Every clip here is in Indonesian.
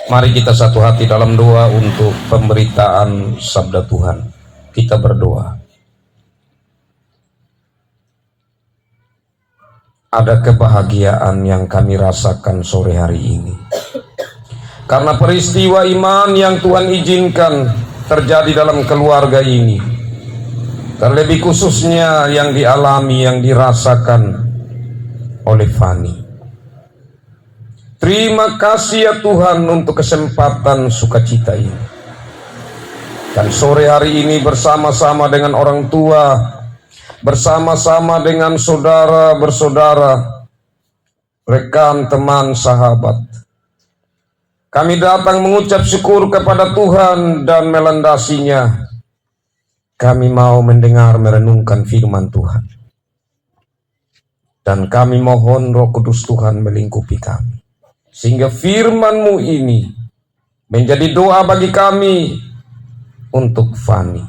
Mari kita satu hati dalam doa untuk pemberitaan sabda Tuhan. Kita berdoa. Ada kebahagiaan yang kami rasakan sore hari ini, karena peristiwa iman yang Tuhan izinkan terjadi dalam keluarga ini, terlebih khususnya yang dialami, yang dirasakan oleh Fani. Terima kasih ya Tuhan untuk kesempatan sukacita ini. Dan sore hari ini bersama-sama dengan orang tua, bersama-sama dengan saudara-bersaudara, rekan, teman, sahabat, kami datang mengucap syukur kepada Tuhan dan melandasinya. Kami mau mendengar merenungkan firman Tuhan. Dan kami mohon Roh Kudus Tuhan melingkupi kami, sehingga firman-Mu ini menjadi doa bagi kami untuk Fani.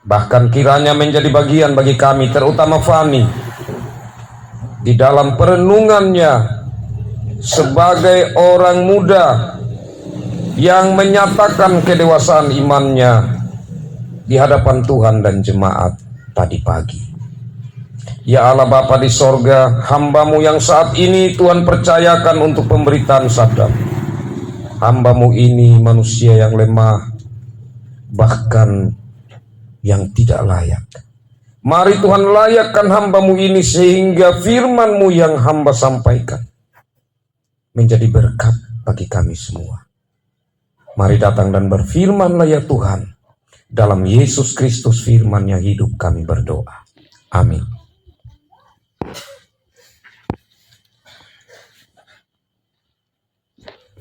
Bahkan kiranya menjadi bagian bagi kami, terutama Fani, di dalam perenungannya sebagai orang muda yang menyatakan kedewasaan imannya di hadapan Tuhan dan jemaat tadi pagi. Ya Allah Bapa di sorga, hamba-Mu yang saat ini Tuhan percayakan untuk pemberitaan sabda-Mu. Hamba-Mu ini manusia yang lemah, bahkan yang tidak layak. Mari Tuhan layakkan hamba-Mu ini sehingga firman-Mu yang hamba sampaikan menjadi berkat bagi kami semua. Mari datang dan berfirman-Lah ya Tuhan. Dalam Yesus Kristus firman-Nya hidup kami berdoa. Amin.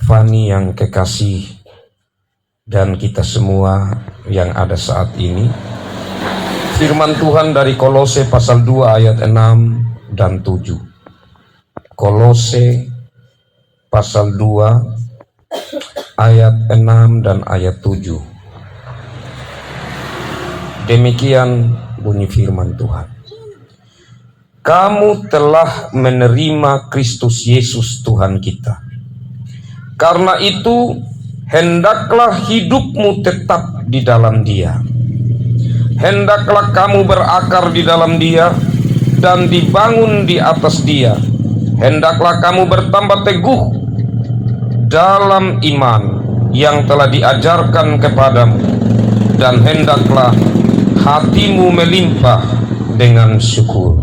Fani yang kekasih dan kita semua yang ada saat ini, firman Tuhan dari Kolose pasal 2 ayat 6 dan 7. Kolose pasal 2 ayat 6 dan ayat 7. Demikian bunyi firman Tuhan. Kamu telah menerima Kristus Yesus Tuhan kita. Karena itu hendaklah hidupmu tetap di dalam Dia. Hendaklah kamu berakar di dalam Dia dan dibangun di atas Dia. Hendaklah kamu bertambah teguh dalam iman yang telah diajarkan kepadamu, dan hendaklah hatimu melimpah dengan syukur.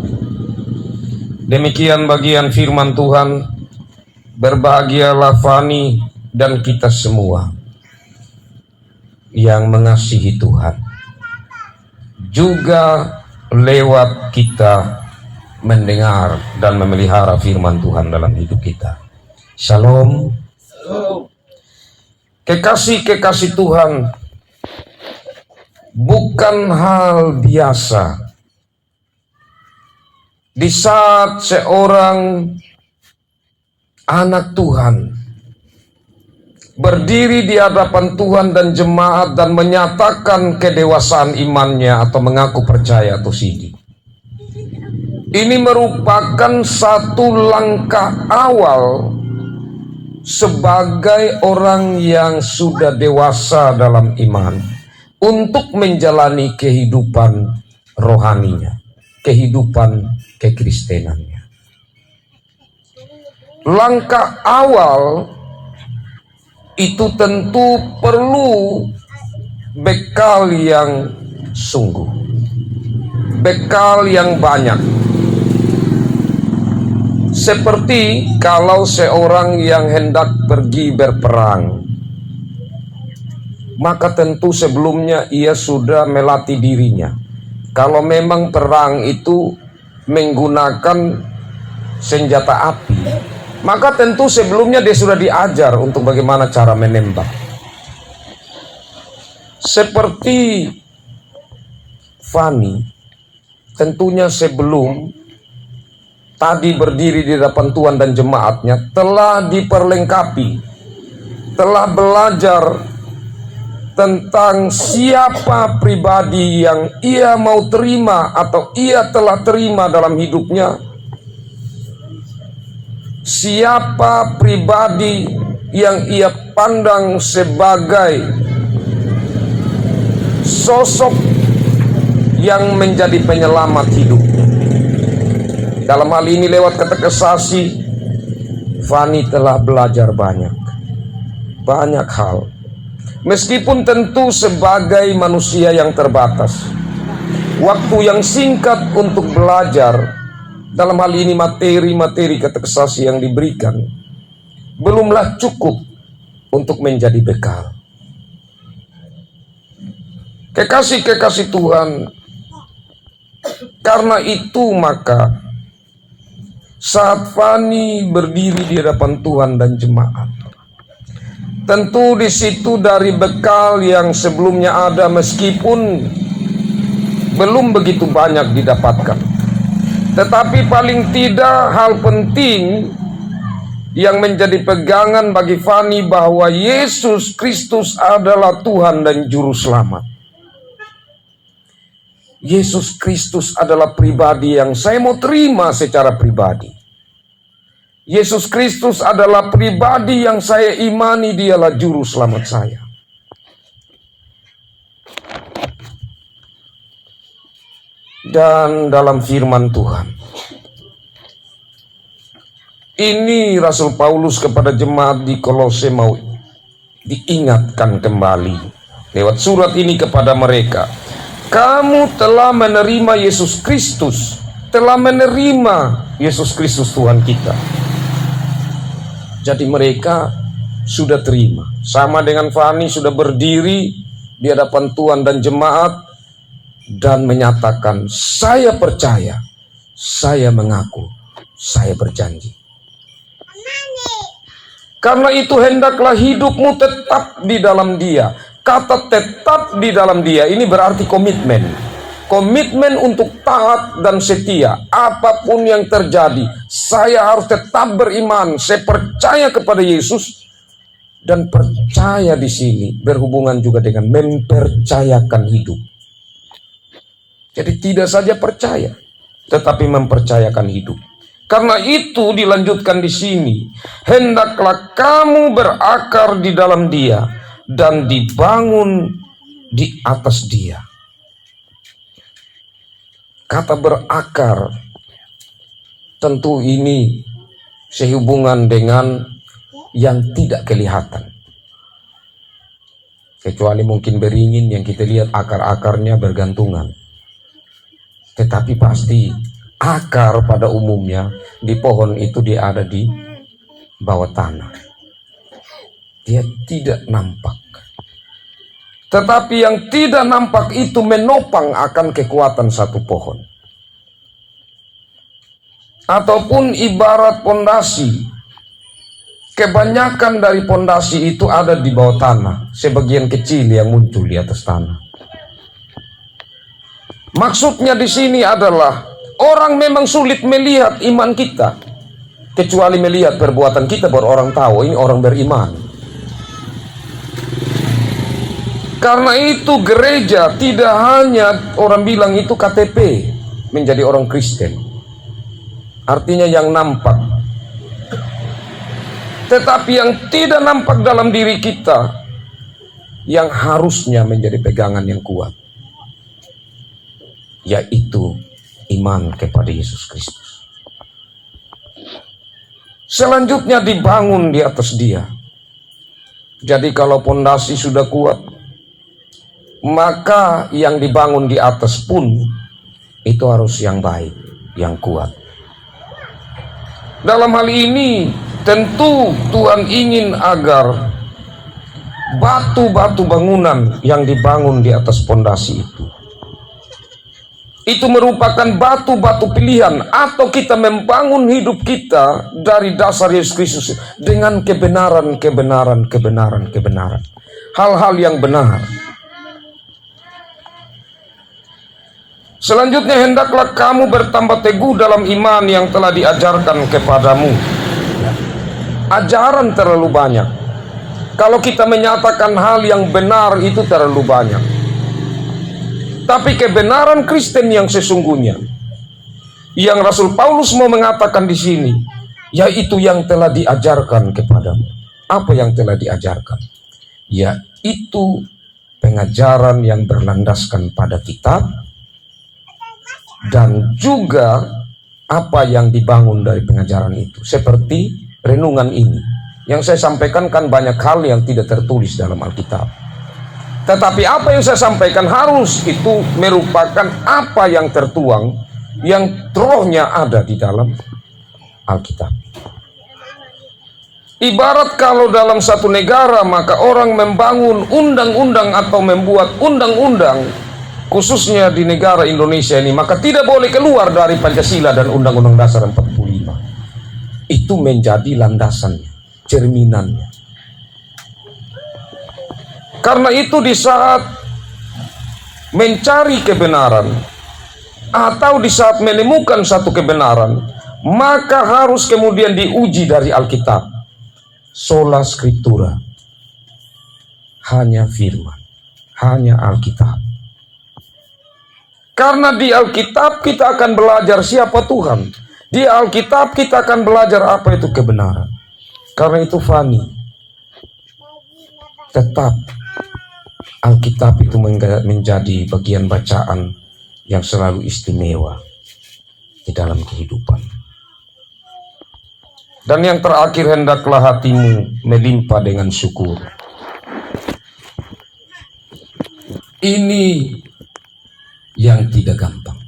Demikian bagian firman Tuhan. Berbahagialah Fani dan kita semua yang mengasihi Tuhan, juga lewat kita mendengar dan memelihara firman Tuhan dalam hidup kita. Shalom. Kekasih-kekasih Tuhan, bukan hal biasa di saat seorang anak Tuhan berdiri di hadapan Tuhan dan jemaat dan menyatakan kedewasaan imannya atau mengaku percaya atau sidi. Ini merupakan satu langkah awal sebagai orang yang sudah dewasa dalam iman untuk menjalani kehidupan rohaninya, kehidupan kekristenannya. Langkah awal itu tentu perlu bekal yang sungguh, bekal yang banyak. Seperti kalau seorang yang hendak pergi berperang, maka tentu sebelumnya ia sudah melatih dirinya. Kalau memang perang itu menggunakan senjata api, maka tentu sebelumnya dia sudah diajar untuk bagaimana cara menembak. Seperti Fani, tentunya sebelum tadi berdiri di hadapan Tuhan dan jemaatnya, telah diperlengkapi, telah belajar tentang siapa pribadi yang ia mau terima atau ia telah terima dalam hidupnya. Siapa pribadi yang ia pandang sebagai sosok yang menjadi penyelamat hidup. Dalam hal ini lewat katekisasi, Fani telah belajar banyak hal. Meskipun tentu sebagai manusia yang terbatas, waktu yang singkat untuk belajar, dalam hal ini materi-materi katekisasi yang diberikan, belumlah cukup untuk menjadi bekal. Kekasih-kekasih Tuhan, karena itu maka saat Fani berdiri di hadapan Tuhan dan jemaat, tentu di situ dari bekal yang sebelumnya ada, meskipun belum begitu banyak didapatkan, tetapi paling tidak hal penting yang menjadi pegangan bagi Fani bahwa Yesus Kristus adalah Tuhan dan Juru Selamat. Yesus Kristus adalah pribadi yang saya mau terima secara pribadi. Yesus Kristus adalah pribadi yang saya imani, dialah Juru Selamat saya. Dan dalam firman Tuhan, ini Rasul Paulus kepada jemaat di Kolose mau diingatkan kembali lewat surat ini kepada mereka. Kamu telah menerima Yesus Kristus, telah menerima Yesus Kristus Tuhan kita. Jadi mereka sudah terima. Sama dengan Fani sudah berdiri di hadapan Tuhan dan jemaat dan menyatakan, saya percaya, saya mengaku, saya berjanji. Karena itu hendaklah hidupmu tetap di dalam Dia. Kata tetap di dalam Dia ini berarti komitmen. Komitmen untuk taat dan setia. Apapun yang terjadi, saya harus tetap beriman. Saya percaya kepada Yesus. Dan percaya di sini berhubungan juga dengan mempercayakan hidup. Jadi tidak saja percaya, tetapi mempercayakan hidup. Karena itu dilanjutkan di sini, hendaklah kamu berakar di dalam Dia dan dibangun di atas Dia. Kata berakar tentu ini sehubungan dengan yang tidak kelihatan. Kecuali mungkin beringin yang kita lihat akar-akarnya bergantungan. Tetapi pasti akar pada umumnya di pohon itu dia ada di bawah tanah. Dia tidak nampak. Tetapi yang tidak nampak itu menopang akan kekuatan satu pohon. Ataupun ibarat pondasi. Kebanyakan dari pondasi itu ada di bawah tanah. Sebagian kecil yang muncul di atas tanah. Maksudnya di sini adalah orang memang sulit melihat iman kita. Kecuali melihat perbuatan kita baru orang tahu ini orang beriman. Karena itu gereja tidak hanya orang bilang itu KTP menjadi orang Kristen. Artinya yang nampak. Tetapi yang tidak nampak dalam diri kita yang harusnya menjadi pegangan yang kuat, yaitu iman kepada Yesus Kristus. Selanjutnya dibangun di atas Dia. Jadi kalau pondasi sudah kuat, maka yang dibangun di atas pun itu harus yang baik, yang kuat. Dalam hal ini tentu Tuhan ingin agar batu-batu bangunan yang dibangun di atas pondasi itu merupakan batu-batu pilihan, atau kita membangun hidup kita dari dasar Yesus Kristus dengan kebenaran. Hal-hal yang benar. Selanjutnya, hendaklah kamu bertambah teguh dalam iman yang telah diajarkan kepadamu. Ajaran terlalu banyak. Kalau kita menyatakan hal yang benar itu terlalu banyak. Tapi kebenaran Kristen yang sesungguhnya, yang Rasul Paulus mau mengatakan di sini, yaitu yang telah diajarkan kepadamu. apa yang telah diajarkan, yaitu pengajaran yang berlandaskan pada kitab dan juga apa yang dibangun dari pengajaran itu. Seperti renungan ini, yang saya sampaikan kan banyak hal yang tidak tertulis dalam Alkitab. Tetapi apa yang saya sampaikan harus itu merupakan apa yang tertuang, yang rohnya ada di dalam Alkitab. Ibarat kalau dalam satu negara maka orang membangun undang-undang atau membuat undang-undang, khususnya di negara Indonesia ini, maka tidak boleh keluar dari Pancasila dan Undang-Undang Dasar 45. Itu menjadi landasannya, cerminannya. Karena itu di saat mencari kebenaran atau di saat menemukan satu kebenaran, maka harus kemudian diuji dari Alkitab. Sola Scriptura, hanya firman, hanya Alkitab. Karena di Alkitab kita akan belajar siapa Tuhan. Di Alkitab kita akan belajar apa itu kebenaran. Karena itu fani. Tetap Alkitab itu menjadi bagian bacaan yang selalu istimewa di dalam kehidupan. Dan yang terakhir, hendaklah hatimu melimpah dengan syukur. Ini yang tidak gampang.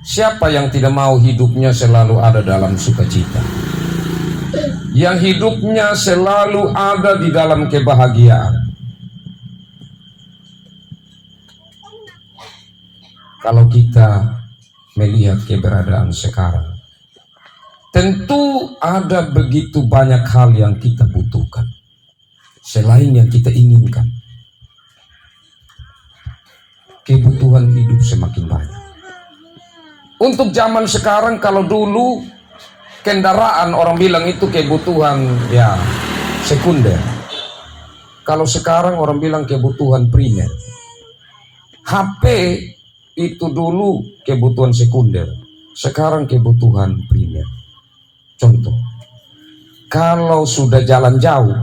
Siapa yang tidak mau hidupnya selalu ada dalam sukacita? Yang hidupnya selalu ada di dalam kebahagiaan. Kalau kita melihat keberadaan sekarang, tentu ada begitu banyak hal yang kita butuhkan selain yang kita inginkan. Kebutuhan hidup semakin banyak. Untuk zaman sekarang, kalau dulu kendaraan orang bilang itu kebutuhan ya sekunder. Kalau sekarang orang bilang kebutuhan primer. HP itu dulu kebutuhan sekunder, sekarang kebutuhan primer. Contoh, kalau sudah jalan jauh,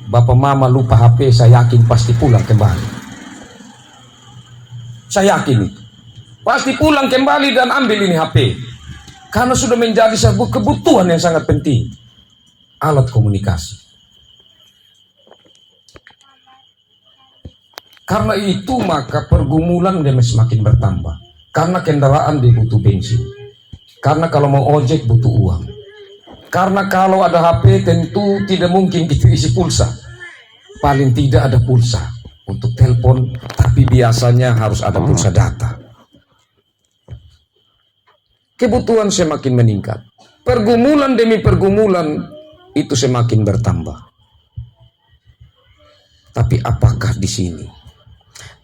bapak mama lupa HP, saya yakin pasti pulang kembali. Saya yakin itu. Pasti pulang kembali dan ambil ini HP. Karena sudah menjadi sebuah kebutuhan yang sangat penting. Alat komunikasi. Karena itu maka pergumulan dia semakin bertambah. Karena kendaraan dia butuh bensin. Karena kalau mau ojek butuh uang. Karena kalau ada HP tentu tidak mungkin kita isi pulsa. Paling tidak ada pulsa untuk telepon, tapi biasanya harus ada pulsa data. Kebutuhan semakin meningkat. Pergumulan demi pergumulan itu semakin bertambah. Tapi apakah di sini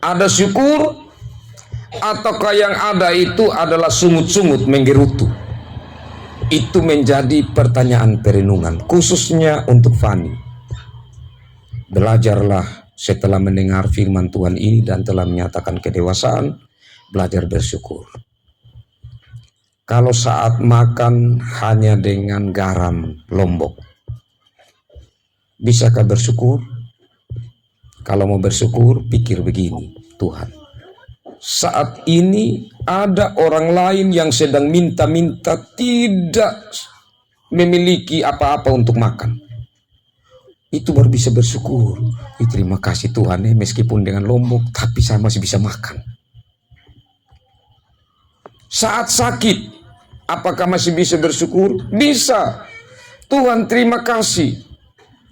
ada syukur? Ataukah yang ada itu adalah sungut-sungut menggerutu? Itu menjadi pertanyaan perenungan, khususnya untuk Fani. Belajarlah setelah mendengar firman Tuhan ini dan telah menyatakan kedewasaan, belajar bersyukur. Kalau saat makan hanya dengan garam Lombok, bisakah bersyukur? Kalau mau bersyukur, pikir begini, Tuhan, saat ini ada orang lain yang sedang minta-minta tidak memiliki apa-apa untuk makan. Itu baru bisa bersyukur. Terima kasih Tuhan, meskipun dengan Lombok, tapi saya masih bisa makan. Saat sakit, apakah masih bisa bersyukur? Bisa. Tuhan terima kasih.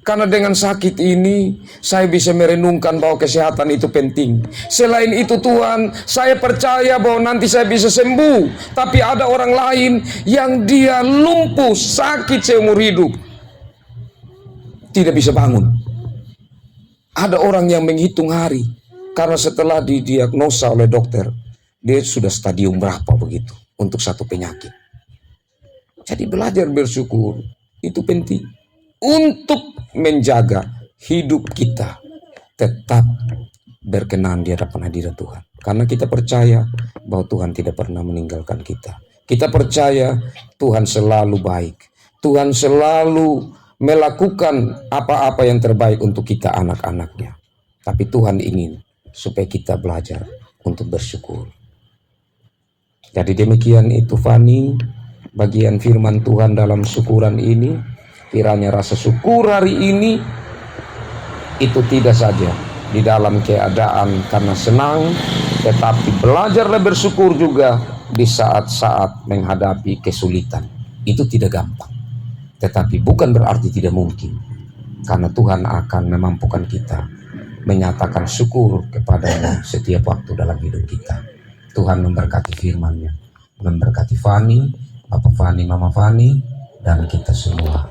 Karena dengan sakit ini, saya bisa merenungkan bahwa kesehatan itu penting. Selain itu Tuhan, saya percaya bahwa nanti saya bisa sembuh. Tapi ada orang lain yang dia lumpuh, sakit seumur hidup. Tidak bisa bangun. Ada orang yang menghitung hari. Karena setelah didiagnosa oleh dokter, dia sudah stadium berapa begitu untuk satu penyakit. Jadi belajar bersyukur itu penting. Untuk menjaga hidup kita tetap berkenan di hadapan hadirat Tuhan. Karena kita percaya bahwa Tuhan tidak pernah meninggalkan kita. Kita percaya Tuhan selalu baik. Tuhan selalu melakukan apa-apa yang terbaik untuk kita anak-anaknya. Tapi Tuhan ingin supaya kita belajar untuk bersyukur. Jadi demikian itu Fani, bagian firman Tuhan dalam syukuran ini. Kiranya rasa syukur hari ini itu tidak saja di dalam keadaan karena senang, tetapi belajarlah bersyukur juga di saat-saat menghadapi kesulitan. Itu tidak gampang, tetapi bukan berarti tidak mungkin, karena Tuhan akan memampukan kita menyatakan syukur kepadanya setiap waktu dalam hidup kita. Tuhan memberkati firman-Nya, memberkati Fani, Bapak Fani, Mama Fani, dan kita semua.